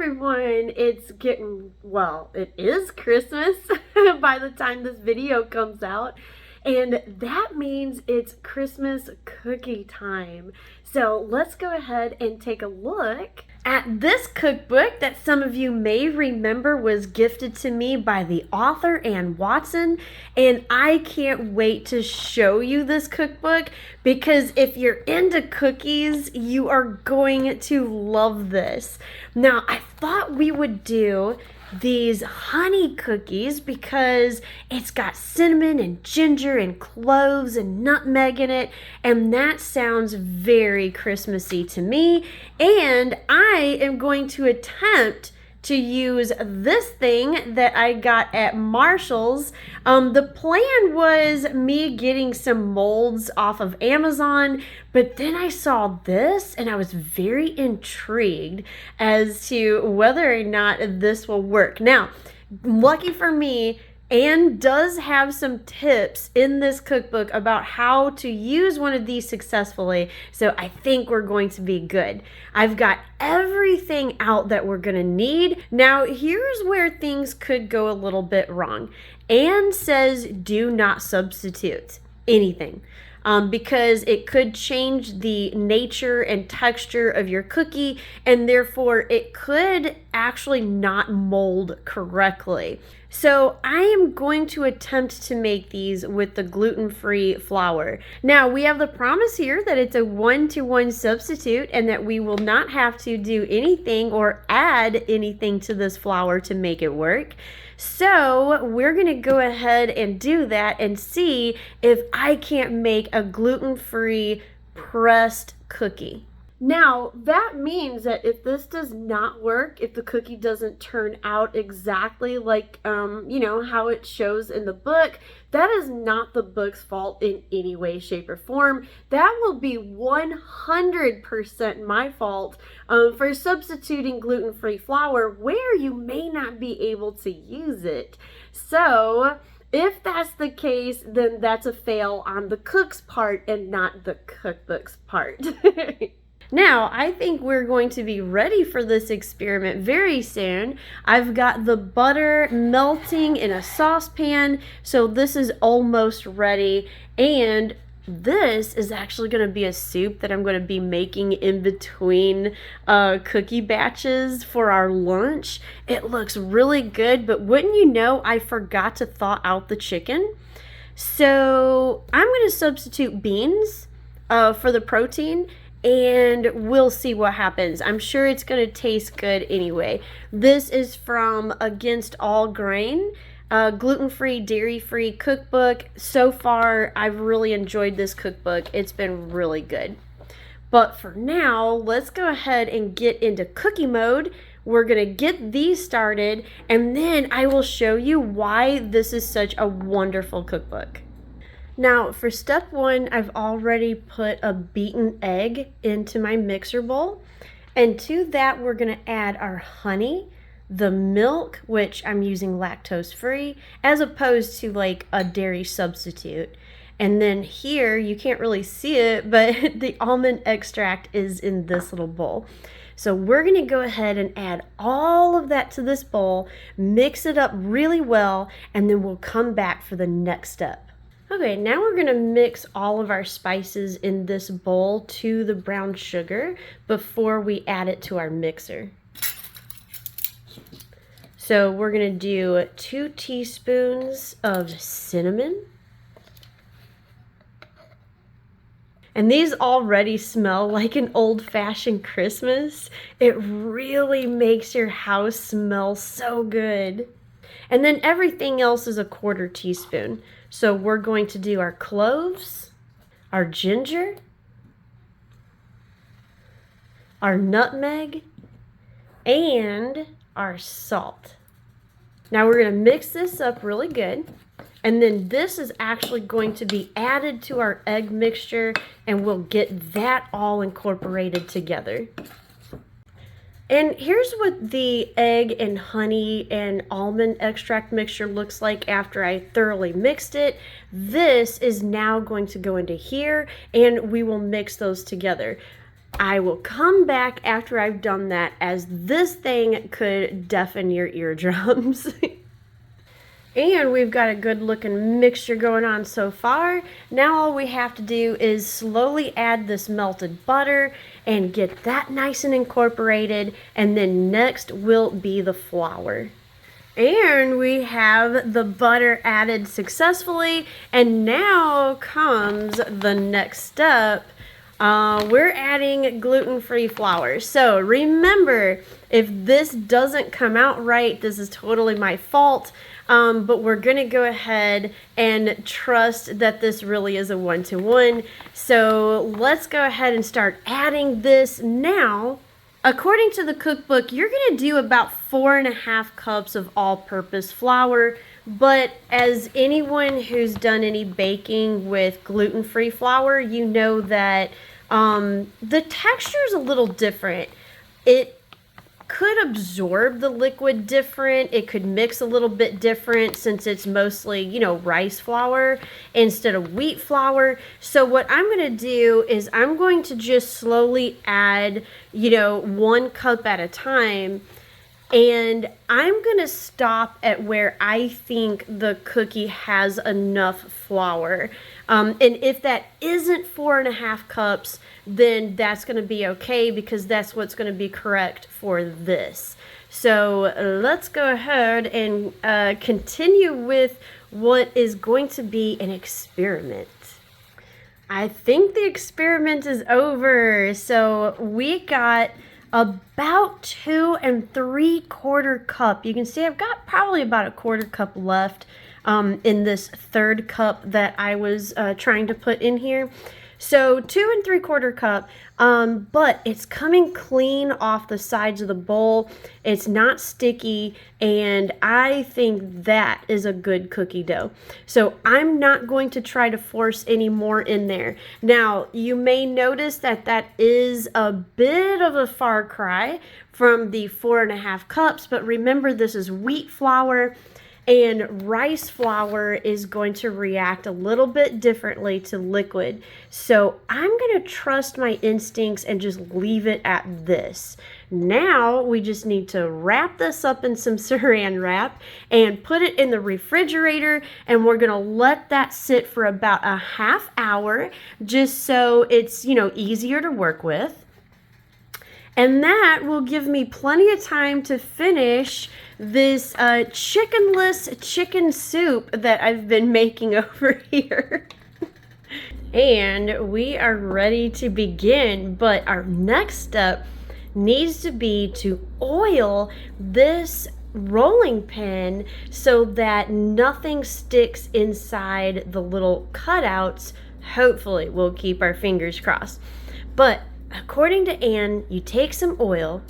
everyone, it's getting, well, it is Christmas by the time this video comes out, and that means it's Christmas cookie time. So let's go ahead and take a look at this cookbook that some of you may remember was gifted to me by the author Ann Watson, and I can't wait to show you this cookbook because if you're into cookies, you are going to love this. Now, I thought we would do these honey cookies because it's got cinnamon and ginger and cloves and nutmeg in it, and that sounds very Christmassy to me. And I am going to attempt to use this thing that I got at Marshall's. The plan was me getting some molds off of Amazon, but then I saw this and I was very intrigued as to whether or not this will work. Now, lucky for me, Anne does have some tips in this cookbook about how to use one of these successfully, so I think we're going to be good. I've got everything out that we're gonna need. Now, here's where things could go a little bit wrong. Anne says do not substitute anything. Because it could change the nature and texture of your cookie, and therefore it could actually not mold correctly. So I am going to attempt to make these with the gluten-free flour. Now, we have the promise here that it's a 1-to-1 substitute and that we will not have to do anything or add anything to this flour to make it work. So we're going to go ahead and do that and see if I can't make a gluten-free pressed cookie. Now, that means that if this does not work, if the cookie doesn't turn out exactly like, how it shows in the book, that is not the book's fault in any way, shape, or form. That will be 100% my fault for substituting gluten-free flour where you may not be able to use it. So, if that's the case, then that's a fail on the cook's part and not the cookbook's part. Now, I think we're going to be ready for this experiment very soon. I've got the butter melting in a saucepan, so this is almost ready. And this is actually going to be a soup that I'm going to be making in between cookie batches for our lunch. It looks really good, but wouldn't you know, I forgot to thaw out the chicken. So I'm going to substitute beans for the protein, and we'll see what happens. I'm sure it's going to taste good anyway. This is from Against All Grain, gluten-free, dairy-free cookbook. So far, I've really enjoyed this cookbook. It's been really good. But for now, let's go ahead and get into cookie mode. We're going to get these started, and then I will show you why this is such a wonderful cookbook. Now, for step one, I've already put a beaten egg into my mixer bowl. And to that, we're going to add our honey, the milk, which I'm using lactose-free, as opposed to like a dairy substitute. And then here, you can't really see it, but the almond extract is in this little bowl. So we're going to go ahead and add all of that to this bowl, mix it up really well, and then we'll come back for the next step. Okay, now we're going to mix all of our spices in this bowl to the brown sugar before we add it to our mixer. So we're going to do 2 teaspoons of cinnamon. And these already smell like an old-fashioned Christmas. It really makes your house smell so good. And then everything else is a 1/4 teaspoon. So we're going to do our cloves, our ginger, our nutmeg, and our salt. Now we're going to mix this up really good. And then this is actually going to be added to our egg mixture, and we'll get that all incorporated together. And here's what the egg and honey and almond extract mixture looks like after I thoroughly mixed it. This is now going to go into here, and we will mix those together. I will come back after I've done that, as this thing could deafen your eardrums. And we've got a good looking mixture going on so far. Now all we have to do is slowly add this melted butter and get that nice and incorporated. And then next will be the flour. And we have the butter added successfully. And now comes the next step. We're adding gluten-free flour. So remember, if this doesn't come out right, this is totally my fault. But we're going to go ahead and trust that this really is a one-to-one. So let's go ahead and start adding this now. According to the cookbook, you're going to do about 4.5 cups of all-purpose flour. But as anyone who's done any baking with gluten-free flour, you know that the texture is a little different. It could absorb the liquid different. It could mix a little bit different since it's mostly, you know, rice flour instead of wheat flour. So what I'm going to do is I'm going to just slowly add, you know, 1 cup at a time. And I'm going to stop at where I think the cookie has enough flour. And if that isn't 4.5 cups, then that's going to be okay, because that's what's going to be correct for this. So let's go ahead and continue with what is going to be an experiment. I think the experiment is over. So we got about 2 3/4 cup. You can see I've got probably about 1/4 cup left in this 3rd cup that I was trying to put in here. So 2 3/4 cup, but it's coming clean off the sides of the bowl. It's not sticky, and I think that is a good cookie dough. So I'm not going to try to force any more in there. Now, you may notice that that is a bit of a far cry from the 4.5 cups, but remember, this is wheat flour. And rice flour is going to react a little bit differently to liquid. So I'm going to trust my instincts and just leave it at this. Now we just need to wrap this up in some saran wrap and put it in the refrigerator. And we're going to let that sit for about a half hour, just so it's, you know, easier to work with. And that will give me plenty of time to finish this chickenless chicken soup that I've been making over here. And we are ready to begin, but our next step needs to be to oil this rolling pin so that nothing sticks inside the little cutouts. Hopefully, we'll keep our fingers crossed. But according to Anne, you take some oil,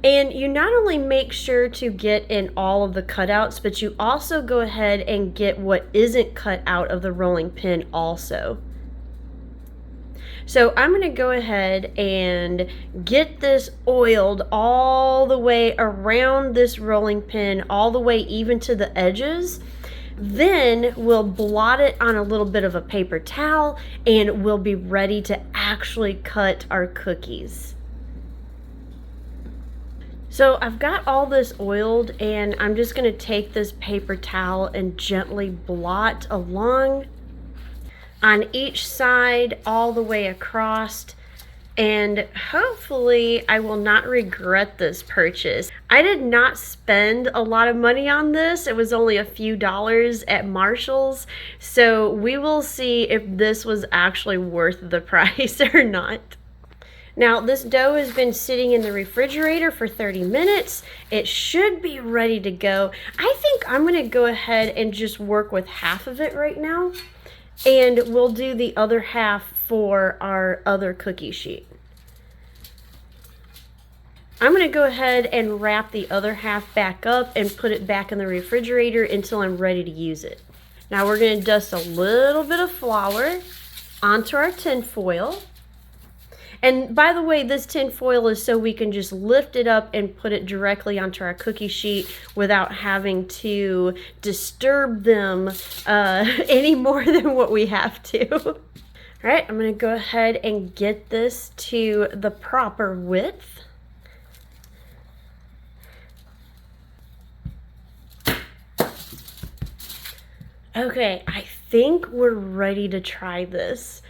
and you not only make sure to get in all of the cutouts, but you also go ahead and get what isn't cut out of the rolling pin also. So I'm going to go ahead and get this oiled all the way around this rolling pin, all the way even to the edges. Then we'll blot it on a little bit of a paper towel, and we'll be ready to actually cut our cookies. So I've got all this oiled, and I'm just going to take this paper towel and gently blot along on each side all the way across. And hopefully I will not regret this purchase. I did not spend a lot of money on this. It was only a few dollars at Marshall's. So we will see if this was actually worth the price or not. Now, this dough has been sitting in the refrigerator for 30 minutes. It should be ready to go. I think I'm going to go ahead and just work with half of it right now. And we'll do the other half for our other cookie sheet. I'm going to go ahead and wrap the other half back up and put it back in the refrigerator until I'm ready to use it. Now we're going to dust a little bit of flour onto our tin foil. And by the way, this tin foil is so we can just lift it up and put it directly onto our cookie sheet without having to disturb them any more than what we have to. All right, I'm gonna go ahead and get this to the proper width. Okay, I think we're ready to try this.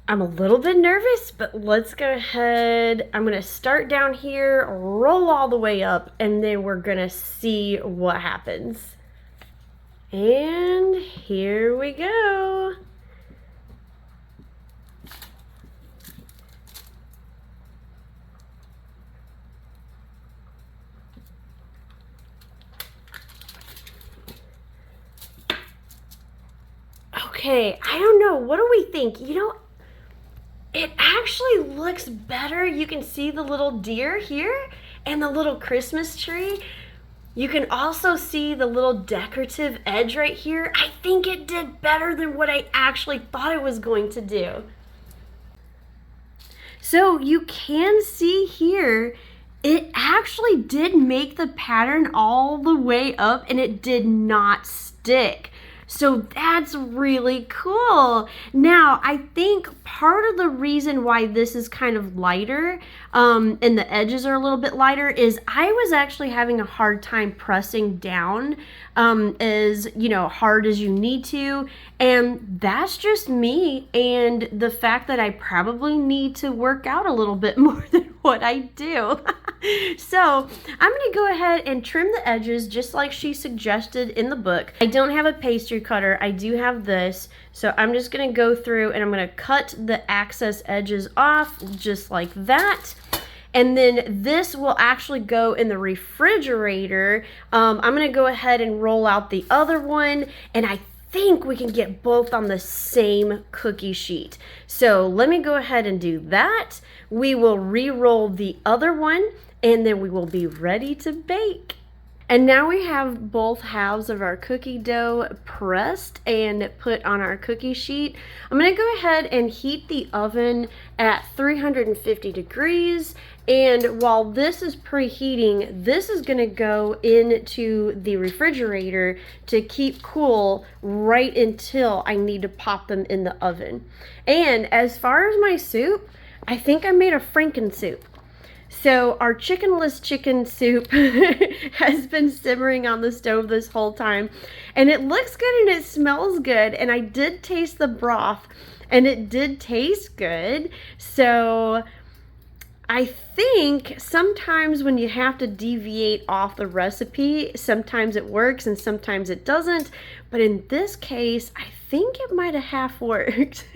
I'm a little bit nervous, but let's go ahead. I'm gonna start down here, roll all the way up, and then we're gonna see what happens. And here we go. Okay, I don't know. What do we think? You know, it actually looks better. You can see the little deer here and the little Christmas tree. You can also see the little decorative edge right here. I think it did better than what I actually thought it was going to do. So you can see here, it actually did make the pattern all the way up and it did not stick. So that's really cool. Now, I think part of the reason why this is kind of lighter and the edges are a little bit lighter is I was actually having a hard time pressing down as, you know, hard as you need to. And that's just me and the fact that I probably need to work out a little bit more than what I do. So I'm going to go ahead and trim the edges just like she suggested in the book. I don't have a pastry cutter. I do have this. So I'm just going to go through and I'm going to cut the excess edges off just like that. And then this will actually go in the refrigerator. I'm going to go ahead and roll out the other one, and I think we can get both on the same cookie sheet. So let me go ahead and do that. We will re-roll the other one, and then we will be ready to bake. And now we have both halves of our cookie dough pressed and put on our cookie sheet. I'm going to go ahead and heat the oven at 350 degrees. And while this is preheating, this is going to go into the refrigerator to keep cool right until I need to pop them in the oven. And as far as my soup, I think I made a Franken soup. So our chickenless chicken soup has been simmering on the stove this whole time, and it looks good and it smells good, and I did taste the broth and it did taste good. So I think sometimes when you have to deviate off the recipe, sometimes it works and sometimes it doesn't, but in this case I think it might have half worked.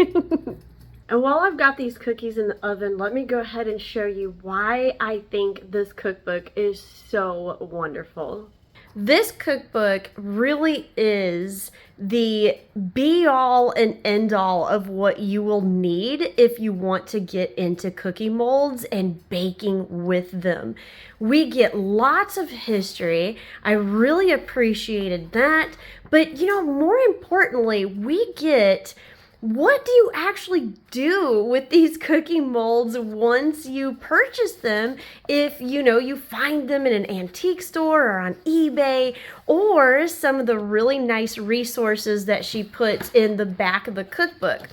And while I've got these cookies in the oven, let me go ahead and show you why I think this cookbook is so wonderful. This cookbook really is the be-all and end-all of what you will need if you want to get into cookie molds and baking with them. We get lots of history. I really appreciated that. But, you know, more importantly, we get what do you actually do with these cookie molds once you purchase them? If you find them in an antique store or on eBay, or some of the really nice resources that she puts in the back of the cookbook.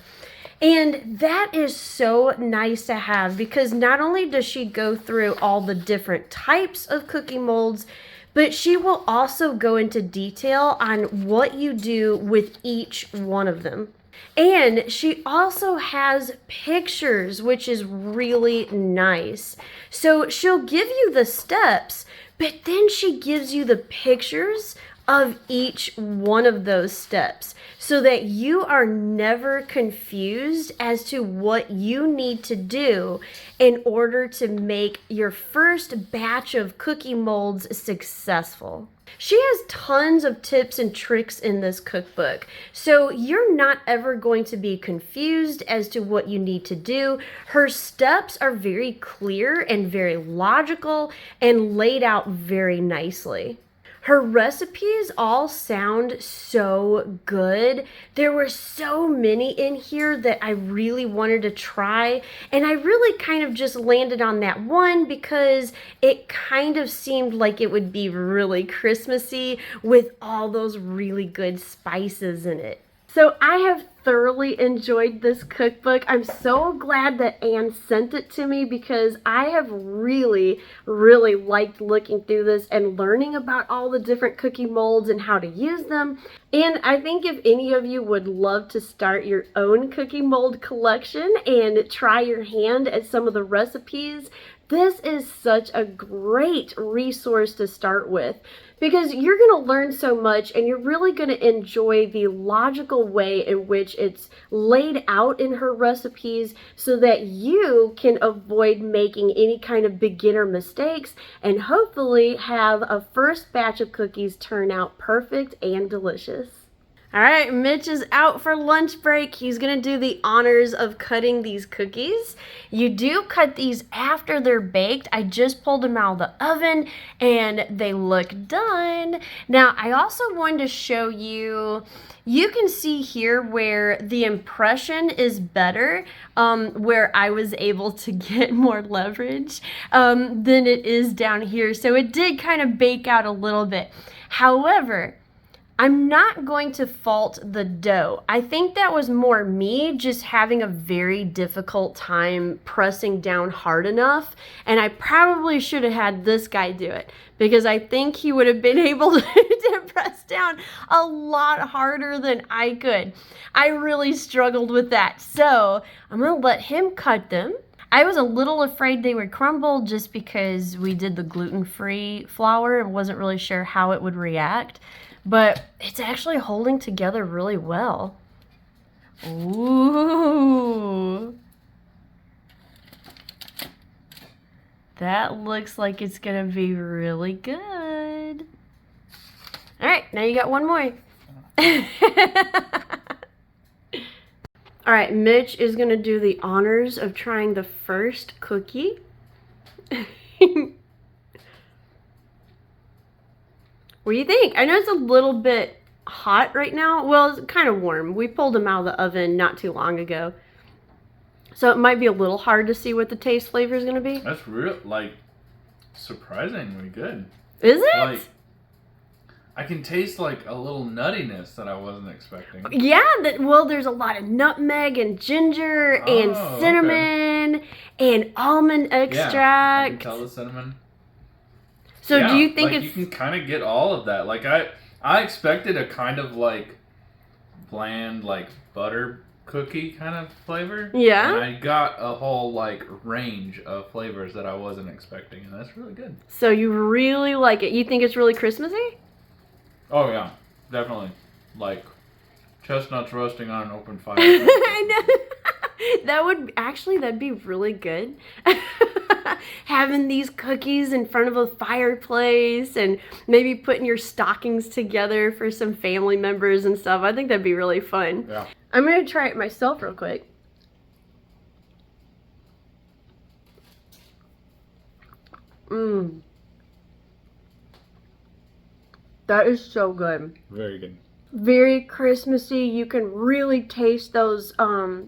And that is so nice to have, because not only does she go through all the different types of cookie molds, but she will also go into detail on what you do with each one of them. And she also has pictures, which is really nice. So she'll give you the steps, but then she gives you the pictures of each one of those steps so that you are never confused as to what you need to do in order to make your first batch of cookie molds successful. She has tons of tips and tricks in this cookbook, so you're not ever going to be confused as to what you need to do. Her steps are very clear and very logical and laid out very nicely. Her recipes all sound so good. There were so many in here that I really wanted to try, and I really kind of just landed on that one because it kind of seemed like it would be really Christmassy with all those really good spices in it. So I have thoroughly enjoyed this cookbook. I'm so glad that Anne sent it to me because I have really, really liked looking through this and learning about all the different cookie molds and how to use them. And I think if any of you would love to start your own cookie mold collection and try your hand at some of the recipes, this is such a great resource to start with because you're going to learn so much and you're really going to enjoy the logical way in which it's laid out in her recipes so that you can avoid making any kind of beginner mistakes and hopefully have a first batch of cookies turn out perfect and delicious. All right, Mitch is out for lunch break. He's gonna do the honors of cutting these cookies. You do cut these after they're baked. I just pulled them out of the oven and they look done. Now, I also wanted to show you, you can see here where the impression is better, where I was able to get more leverage than it is down here. So it did kind of bake out a little bit. However, I'm not going to fault the dough. I think that was more me just having a very difficult time pressing down hard enough, and I probably should have had this guy do it because I think he would have been able to press down a lot harder than I could. I really struggled with that, so I'm gonna let him cut them. I was a little afraid they would crumble just because we did the gluten-free flour and wasn't really sure how it would react. But it's actually holding together really well. Ooh. That looks like it's gonna be really good. All right, now you got one more. All right, Mitch is gonna do the honors of trying the first cookie. What do you think? I know it's a little bit hot right now. Well, it's kind of warm. We pulled them out of the oven not too long ago. So it might be a little hard to see what the taste flavor is going to be. That's real, like, surprisingly good. Is it? Like, I can taste, like, a little nuttiness that I wasn't expecting. Yeah, well, there's a lot of nutmeg and ginger and cinnamon and almond extract. Yeah, I can tell the cinnamon. So do you think like you can kind of get all of that? Like I expected a kind of like bland like butter cookie kind of flavor. Yeah. And I got a whole like range of flavors that I wasn't expecting, and that's really good. So you really like it? You think it's really Christmassy? Oh yeah, definitely. Like chestnuts roasting on an open fire. I know. That'd be really good. Having these cookies in front of a fireplace and maybe putting your stockings together for some family members and stuff. I think that'd be really fun. Yeah. I'm going to try it myself real quick. That is so good. Very good. Very Christmassy. You can really taste those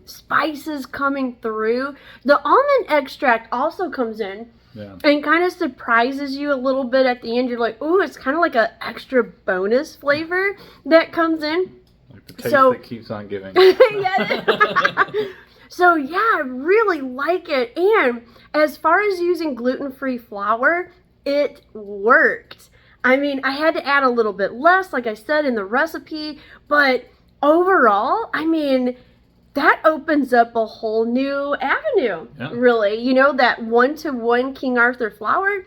spices coming through. The almond extract also comes in and kind of surprises you a little bit at the end. You're like, ooh, it's kind of like an extra bonus flavor that comes in. Like the taste that keeps on giving. So yeah, I really like it. And as far as using gluten-free flour, it worked. I mean, I had to add a little bit less, like I said in the recipe, but overall, I mean, that opens up a whole new avenue, really. You know, that 1-to-1 King Arthur flour,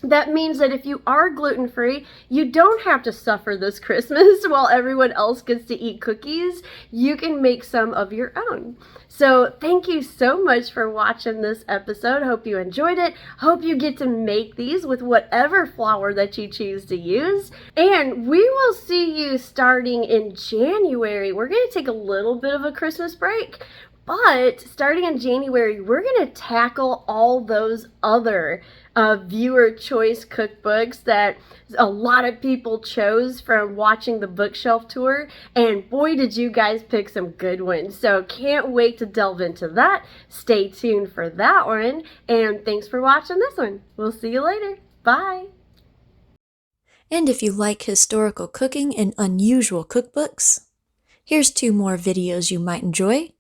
that means that if you are gluten-free, you don't have to suffer this Christmas while everyone else gets to eat cookies. You can make some of your own. So thank you so much for watching this episode. Hope you enjoyed it. Hope you get to make these with whatever flour that you choose to use. And we will see you starting in January. We're going to take a little bit of a Christmas break. But starting in January, we're going to tackle all those other viewer choice cookbooks that a lot of people chose from watching the bookshelf tour. And boy, did you guys pick some good ones. So can't wait to delve into that. Stay tuned for that one. And thanks for watching this one. We'll see you later. Bye. And if you like historical cooking and unusual cookbooks, Here's 2 more videos you might enjoy.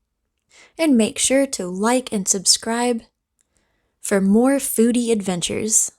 And make sure to like and subscribe for more foodie adventures.